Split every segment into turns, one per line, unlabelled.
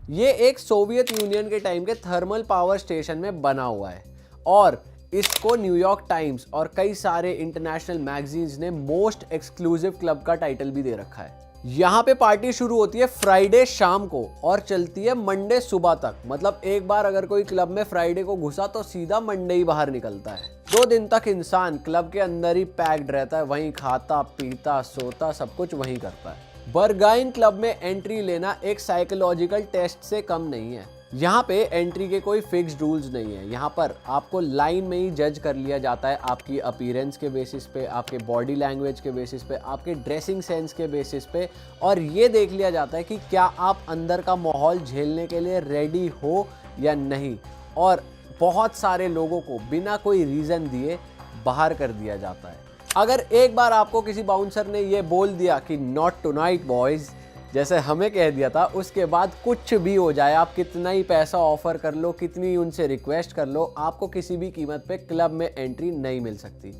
ये एक Soviet union के टाइम के थर्मल पावर स्टेशन में बना हुआ है और इसको न्यूयॉर्क टाइम्स और कई सारे इंटरनेशनल मैगजीन्स ने मोस्ट एक्सक्लूसिव क्लब का टाइटल भी दे रखा है। यहाँ पे पार्टी शुरू होती है फ्राइडे शाम को और चलती है मंडे सुबह तक। मतलब एक बार अगर कोई क्लब में फ्राइडे को घुसा तो सीधा मंडे ही बाहर निकलता है। 2 दिन तक इंसान क्लब के अंदर ही पैक्ड रहता है, वहीं खाता पीता सोता सब कुछ वहीं करता है। बर्गाइन क्लब में एंट्री लेना एक साइकोलॉजिकल टेस्ट से कम नहीं है। यहाँ पे एंट्री के कोई फिक्स्ड रूल्स नहीं है। यहाँ पर आपको लाइन में ही जज कर लिया जाता है आपकी अपीयरेंस के बेसिस पे, आपके बॉडी लैंग्वेज के बेसिस पे, आपके ड्रेसिंग सेंस के बेसिस पे, और ये देख लिया जाता है कि क्या आप अंदर का माहौल झेलने के लिए रेडी हो या नहीं। और बहुत सारे लोगों को बिना कोई रीज़न दिए बाहर कर दिया जाता है। अगर एक बार आपको किसी बाउंसर ने ये बोल दिया कि नॉट टुनाइट बॉयज़, जैसे हमें कह दिया था, उसके बाद कुछ भी हो जाए, आप कितना ही पैसा ऑफर कर लो, कितनी उनसे रिक्वेस्ट कर लो, आपको किसी भी कीमत पे क्लब में एंट्री नहीं मिल सकती।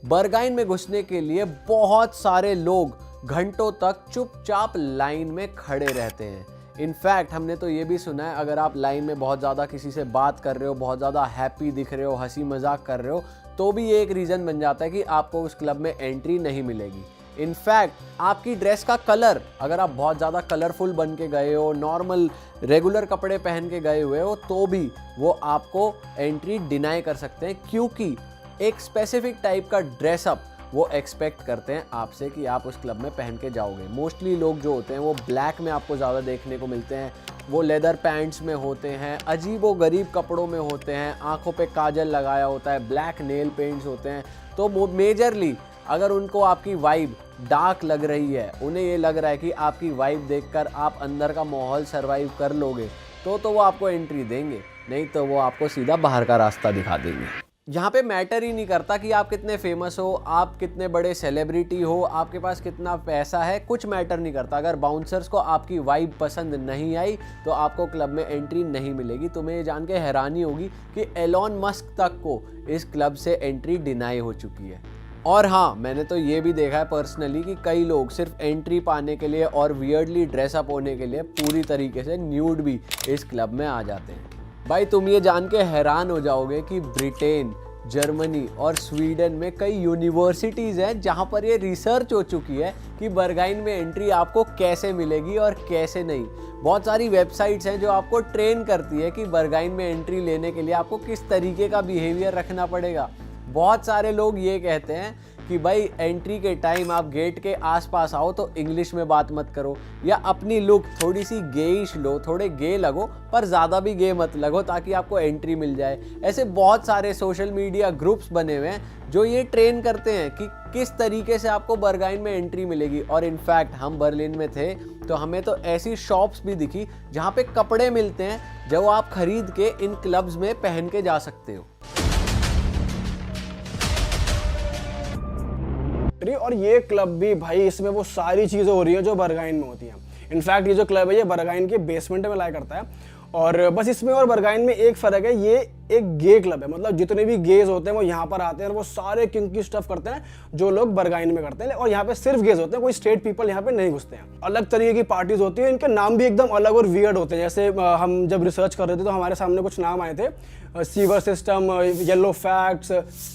बर्गाइन में घुसने के लिए बहुत सारे लोग घंटों तक चुपचाप लाइन में खड़े रहते हैं। इनफैक्ट हमने तो ये भी सुना है, अगर आप लाइन में बहुत ज़्यादा किसी से बात कर रहे हो, बहुत ज़्यादा हैप्पी दिख रहे हो, हंसी मजाक कर रहे हो, तो भी ये एक रीज़न बन जाता है कि आपको उस क्लब में एंट्री नहीं मिलेगी। इनफैक्ट आपकी ड्रेस का कलर, अगर आप बहुत ज़्यादा कलरफुल बन के गए हो, नॉर्मल रेगुलर कपड़े पहन के गए हुए हो, तो भी वो आपको एंट्री डिनाई कर सकते हैं, क्योंकि एक स्पेसिफिक टाइप का ड्रेसअप वो एक्सपेक्ट करते हैं आपसे कि आप उस क्लब में पहन के जाओगे। मोस्टली लोग जो होते हैं वो ब्लैक में आपको ज़्यादा देखने को मिलते हैं, वो लेदर पैंट्स में होते हैं, अजीब व गरीब कपड़ों में होते हैं, आंखों पे काजल लगाया होता है, ब्लैक नेल पेंट्स होते हैं। तो वो मेजरली अगर उनको आपकी वाइब डार्क लग रही है, उन्हें ये लग रहा है कि आपकी वाइब देखकर आप अंदर का माहौल सरवाइव कर लोगे, तो वो आपको एंट्री देंगे, नहीं तो वो आपको सीधा बाहर का रास्ता दिखा देंगे। यहाँ पे मैटर ही नहीं करता कि आप कितने फेमस हो, आप कितने बड़े सेलिब्रिटी हो, आपके पास कितना पैसा है, कुछ मैटर नहीं करता। अगर बाउंसर्स को आपकी वाइब पसंद नहीं आई तो आपको क्लब में एंट्री नहीं मिलेगी। तुम्हें ये जान के हैरानी होगी कि एलॉन मस्क तक को इस क्लब से एंट्री डिनाई हो चुकी है। और हाँ, मैंने तो ये भी देखा है पर्सनली कि कई लोग सिर्फ एंट्री पाने के लिए और वियर्डली ड्रेसअप होने के लिए पूरी तरीके से न्यूड भी इस क्लब में आ जाते हैं। भाई तुम ये जान के हैरान हो जाओगे कि ब्रिटेन, जर्मनी और स्वीडन में कई यूनिवर्सिटीज़ हैं जहाँ पर ये रिसर्च हो चुकी है कि बर्गाइन में एंट्री आपको कैसे मिलेगी और कैसे नहीं। बहुत सारी वेबसाइट्स हैं जो आपको ट्रेन करती है कि बर्गाइन में एंट्री लेने के लिए आपको किस तरीके का बिहेवियर रखना पड़ेगा। बहुत सारे लोग ये कहते हैं कि भाई एंट्री के टाइम आप गेट के आसपास आओ तो इंग्लिश में बात मत करो, या अपनी लुक थोड़ी सी गेइश लो, थोड़े गे लगो पर ज़्यादा भी गे मत लगो ताकि आपको एंट्री मिल जाए। ऐसे बहुत सारे सोशल मीडिया ग्रुप्स बने हुए हैं जो ये ट्रेन करते हैं कि किस तरीके से आपको बर्गाइन में एंट्री मिलेगी। और इनफैक्ट हम बर्लिन में थे तो हमें तो ऐसी शॉप्स भी दिखी जहाँ पे कपड़े मिलते हैं जो आप खरीद के इन क्लब्स में पहन के जा सकते हो।
और ये क्लब भी भाई, इसमें वो सारी चीज़ें हो रही हैं जो बर्गाइन में होती हैं। इनफैक्ट ये जो क्लब है ये बर्गाइन के बेसमेंट में लाया करता है, और बस इसमें और बर्गाइन में एक फ़र्क है, ये एक गे क्लब है। मतलब जितने भी गेज होते हैं वो यहाँ पर आते हैं और वो सारे किंकी स्टफ करते हैं जो लोग बर्गाइन में करते हैं। और यहाँ पे सिर्फ गेज होते हैं, कोई स्ट्रेट पीपल यहाँ पे नहीं घुसते हैं। अलग तरीके की पार्टीज होती है, इनके नाम भी एकदम अलग और वियर्ड होते हैं। जैसे हम जब रिसर्च कर रहे थे तो हमारे सामने कुछ नाम आए थे, sewer system, yellow facts,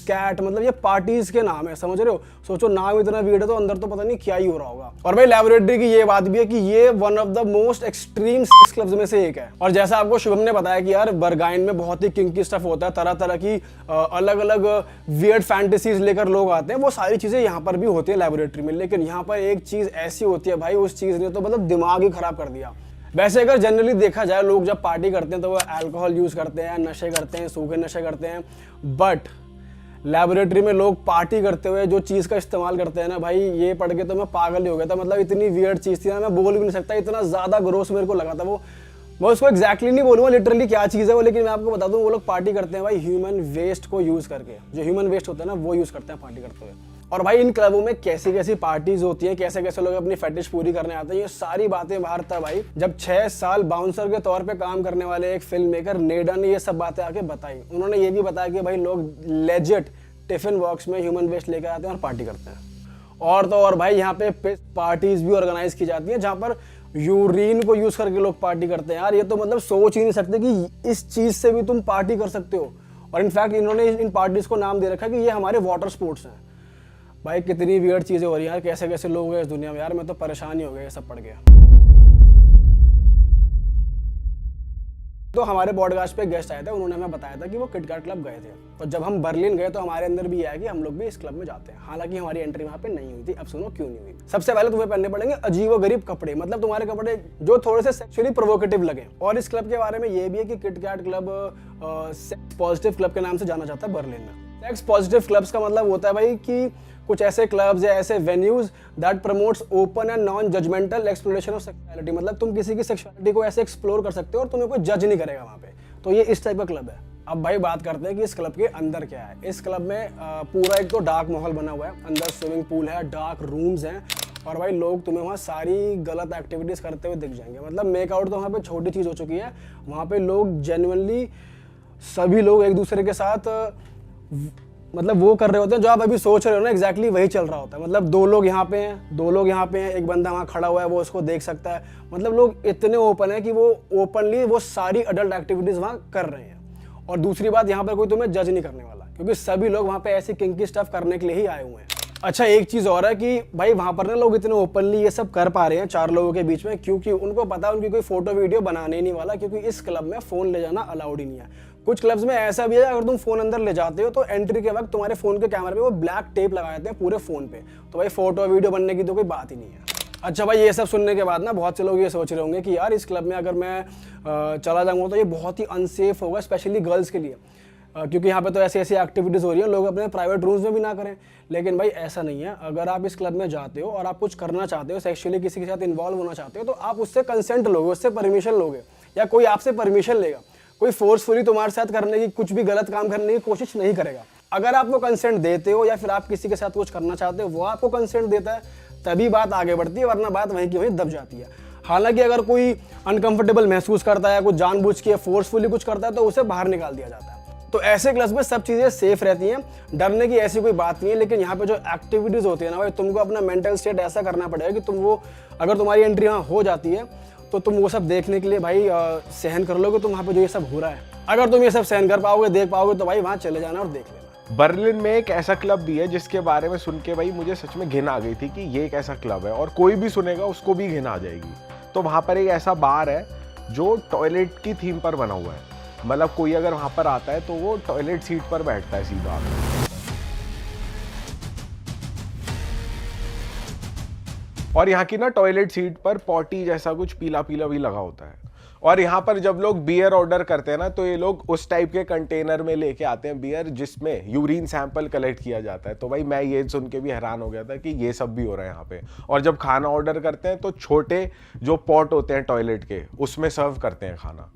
cat, मतलब ये पार्टीज के नाम है, समझ रहे हो। सोचो नाम इतना वियर्ड है तो अंदर तो पता नहीं क्या ही हो रहा होगा। और भाई लैबोरेटरी की ये बात भी है कि ये one of the most extreme sex clubs में से एक है। और जैसा आपको शुभम ने बताया कि यार बर्गाइन में बहुत ही किंकी स्टफ होता है, तरह तरह की अलग अलग वियर्ड फैंटेसीज लेकर लोग आते हैं, वो सारी चीजें यहाँ पर भी होती है लैबोरेटरी में। लेकिन यहाँ पर एक चीज ऐसी होती है भाई, उस चीज ने तो मतलब दिमाग ही खराब कर दिया। वैसे अगर जनरली देखा जाए लोग जब पार्टी करते हैं तो वो अल्कोहल यूज करते हैं, नशे करते हैं, सूखे नशे करते हैं, बट लैबोरेटरी में लोग पार्टी करते हुए जो चीज़ का इस्तेमाल करते हैं ना भाई, ये पढ़ के तो मैं पागल ही हो गया था। मतलब इतनी वियर्ड चीज़ थी ना, मैं बोल भी नहीं सकता, इतना ज़्यादा ग्रोस मेरे को लगा था वो। मैं उसको एग्जैक्टली नहीं बोलूँगा लिटरली क्या चीज़ है वो, लेकिन मैं आपको बता दूँ वो लोग पार्टी करते हैं भाई ह्यूमन वेस्ट को यूज़ करके। जो ह्यूमन वेस्ट होता है ना वो यूज़ करते हैं पार्टी करते हुए। और भाई इन क्लबों में कैसी कैसी पार्टीज होती हैं, कैसे कैसे लोग अपनी फेटिश पूरी करने आते हैं, ये सारी बातें बाहर था भाई जब 6 साल बाउंसर के तौर पे काम करने वाले एक फिल्म मेकर नेडा ने ये सब बातें आके बताई। उन्होंने ये भी बताया कि भाई लोग लेजिट टिफिन बॉक्स में ह्यूमन वेस्ट लेकर आते हैं और पार्टी करते हैं। और तो और भाई यहाँ पे पार्टीज भी ऑर्गेनाइज की जाती हैं जहाँ पर यूरिन को यूज करके लोग पार्टी करते हैं। यार ये तो मतलब सोच ही नहीं सकते कि इस चीज से भी तुम पार्टी कर सकते हो। और इनफैक्ट इन्होंने इन पार्टीज को नाम दे रखा है कि ये हमारे वाटर स्पोर्ट्स हैं। भाई कितनी वियर्ड चीजें हो रही हैं यार, कैसे कैसे लोग हैं इस दुनिया में यार, मैं तो परेशान ही हो गया ये सब पढ़ के। तो हमारे पॉडकास्ट पे गेस्ट आए थे, उन्होंने हमें बताया था कि वो किटकैट क्लब गए थे। और जब हम बर्लिन गए तो हमारे अंदर भी आया कि हम लोग भी इस क्लब में जाते हैं। हालांकि हमारी एंट्री वहाँ पे नहीं हुई थी। अब सुनो क्यों नहीं हुई। सबसे पहले तुम्हें पहनने पड़ेंगे अजीबोगरीब कपड़े, मतलब तुम्हारे कपड़े जो थोड़े से सेक्सुअली प्रोवोकेटिव लगे। और इस क्लब के बारे में ये भी है कि KitKat club sex positive club के नाम से जाना जाता है बर्लिन में। सेक्स पॉजिटिव क्लब्स का मतलब होता है भाई कि कुछ ऐसे क्लब्स या ऐसे venues that promotes open and non judgemental exploration of sexuality, मतलब तुम किसी की सेक्सुअलिटी को ऐसे एक्सप्लोर कर सकते हो और तुम्हें कोई जज नहीं करेगा वहाँ पे। तो ये इस टाइप का क्लब है। अब भाई बात करते हैं कि इस क्लब के अंदर क्या है। इस क्लब में पूरा एक तो डार्क माहौल बना हुआ है, अंदर स्विमिंग पूल है, डार्क रूम्स हैं और भाई लोग तुम्हें वहाँ सारी गलत एक्टिविटीज करते हुए दिख जाएंगे। मतलब मेकआउट तो वहाँ पे छोटी चीज़ हो चुकी है, वहाँ पे लोग जेन्युइनली सभी लोग एक दूसरे के साथ मतलब वो कर रहे होते हैं जो आप अभी सोच रहे हो ना, एग्जैक्टली वही चल रहा होता है। मतलब दो लोग यहाँ पे हैं, एक बंदा वहाँ खड़ा हुआ है, वो उसको देख सकता है। मतलब लोग इतने ओपन है कि वो ओपनली वो सारी अडल्ट एक्टिविटीज वहाँ कर रहे हैं। और दूसरी बात, यहाँ पर कोई तुम्हें जज नहीं करने वाला, क्योंकि सभी लोग वहाँ पे ऐसी किंकी स्टफ करने के लिए ही आए हुए हैं। अच्छा एक चीज़ और है कि भाई वहाँ पर ना लोग इतने ओपनली ये सब कर पा रहे हैं 4 लोगों के बीच में, क्योंकि उनको पता है उनकी कोई फोटो वीडियो बनाने ही नहीं वाला, क्योंकि इस क्लब में फ़ोन ले जाना अलाउड ही नहीं है। कुछ क्लब्स में ऐसा भी है, अगर तुम फोन अंदर ले जाते हो तो एंट्री के वक्त तुम्हारे फोन के कैमरे पे वो ब्लैक टेप लगा देते हैं पूरे फोन पे, तो भाई फोटो वीडियो बनने की तो कोई बात ही नहीं है। अच्छा भाई ये सब सुनने के बाद ना बहुत से लोग ये सोच रहे होंगे कि यार इस क्लब में अगर मैं चला जाऊँगा तो ये बहुत ही अनसेफ होगा, स्पेशली गर्ल्स के लिए, क्योंकि यहाँ पे तो ऐसी ऐसी एक्टिविटीज़ हो रही हैं, लोग अपने प्राइवेट रूम्स में भी ना करें। लेकिन भाई ऐसा नहीं है। अगर आप इस क्लब में जाते हो और आप कुछ करना चाहते हो, सेक्सुअली किसी के साथ इन्वॉल्व होना चाहते हो, तो आप उससे कंसेंट लोगे, उससे परमिशन लोगे, या कोई आपसे परमिशन लेगा। कोई फोर्सफुली तुम्हारे साथ करने की, कुछ भी गलत काम करने की कोशिश नहीं करेगा। अगर आप वो कंसेंट देते हो या फिर आप किसी के साथ कुछ करना चाहते हो, वो आपको कंसेंट देता है, तभी बात आगे बढ़ती है, वरना बात वहीं की वहीं दब जाती है। हालांकि अगर कोई अनकंफर्टेबल महसूस करता है, कुछ जानबूझ के फोर्सफुली कुछ करता है, तो उसे बाहर निकाल दिया जाता है। तो ऐसे क्लब्स में सब चीज़ें सेफ रहती हैं, डरने की ऐसी कोई बात नहीं है। लेकिन यहाँ पे जो एक्टिविटीज़ होती है ना भाई, तुमको अपना मेंटल स्टेट ऐसा करना पड़ेगा कि तुम वो, अगर तुम्हारी एंट्री यहाँ हो जाती है तो तुम वो सब देखने के लिए भाई सहन कर लोगे, तुम वहाँ पे जो ये सब हो रहा है, अगर तुम ये सब सहन कर पाओगे, देख पाओगे, तो भाई वहाँ चले जाना और देख लेना।
बर्लिन में एक ऐसा क्लब भी है जिसके बारे में सुन के भाई मुझे सच में घिन आ गई थी कि ये एक ऐसा क्लब है, और कोई भी सुनेगा उसको भी घिन आ जाएगी। तो वहाँ पर एक ऐसा बार है जो टॉयलेट की थीम पर बना हुआ है। मतलब कोई अगर वहाँ पर आता है तो वो टॉयलेट सीट पर बैठता है सीधा, और यहाँ की ना टॉयलेट सीट पर पॉटी जैसा कुछ पीला पीला भी लगा होता है। और यहाँ पर जब लोग बियर ऑर्डर करते हैं ना, तो ये लोग उस टाइप के कंटेनर में लेके आते हैं बियर, जिसमें यूरिन सैंपल कलेक्ट किया जाता है। तो भाई मैं ये सुन के भी हैरान हो गया था कि ये सब भी हो रहा है यहाँ पे। और जब खाना ऑर्डर करते हैं तो छोटे जो पॉट होते हैं टॉयलेट के, उसमें सर्व करते हैं खाना।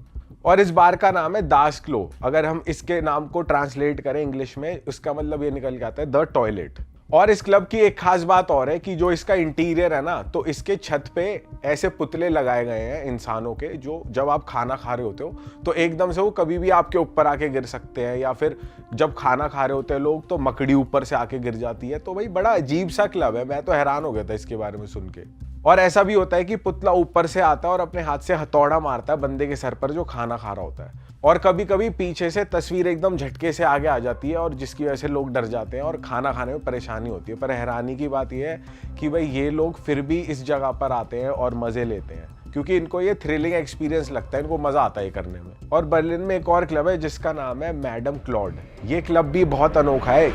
और इस बार का नाम है दास क्लो। अगर हम इसके नाम को ट्रांसलेट करें इंग्लिश में, उसका मतलब ये निकल के आता है द टॉयलेट। और इस क्लब की एक खास बात और है कि जो इसका इंटीरियर है ना, तो इसके छत पे ऐसे पुतले लगाए गए हैं इंसानों के, जो जब आप खाना खा रहे होते हो तो एकदम से वो कभी भी आपके ऊपर आके गिर सकते हैं, या फिर जब खाना खा रहे होते हैं लोग तो मकड़ी ऊपर से आके गिर जाती है। तो भाई बड़ा अजीब सा क्लब है, मैं तो हैरान हो गया था इसके बारे में सुन के। और ऐसा भी होता है कि पुतला ऊपर से आता है और अपने हाथ से हथौड़ा मारता है बंदे के सर पर जो खाना खा रहा होता है। और कभी कभी पीछे से तस्वीर एकदम झटके से आगे आ जाती है, और जिसकी वजह से लोग डर जाते हैं और खाना खाने में परेशानी होती है। पर हैरानी की बात यह है कि भाई ये लोग फिर भी इस जगह पर आते हैं और मज़े लेते हैं, क्योंकि इनको ये थ्रिलिंग एक्सपीरियंस लगता है, इनको मज़ा आता है करने में। और बर्लिन में एक और क्लब है जिसका नाम है मैडम क्लॉड। ये क्लब भी बहुत अनोखा है।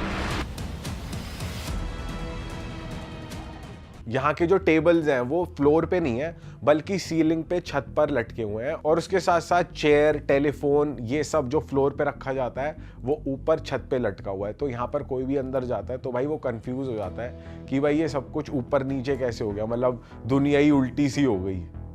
यहाँ के जो टेबल्स हैं वो फ्लोर पे नहीं है, बल्कि सीलिंग पे छत पर लटके हुए हैं। और उसके साथ साथ चेयर, टेलीफोन, ये सब जो फ्लोर पे रखा जाता है वो ऊपर छत पे लटका हुआ है। तो यहाँ पर कोई भी अंदर जाता है तो भाई वो कंफ्यूज हो जाता है कि भाई ये सब कुछ ऊपर नीचे कैसे हो गया, मतलब दुनिया ही उल्टी सी हो गई।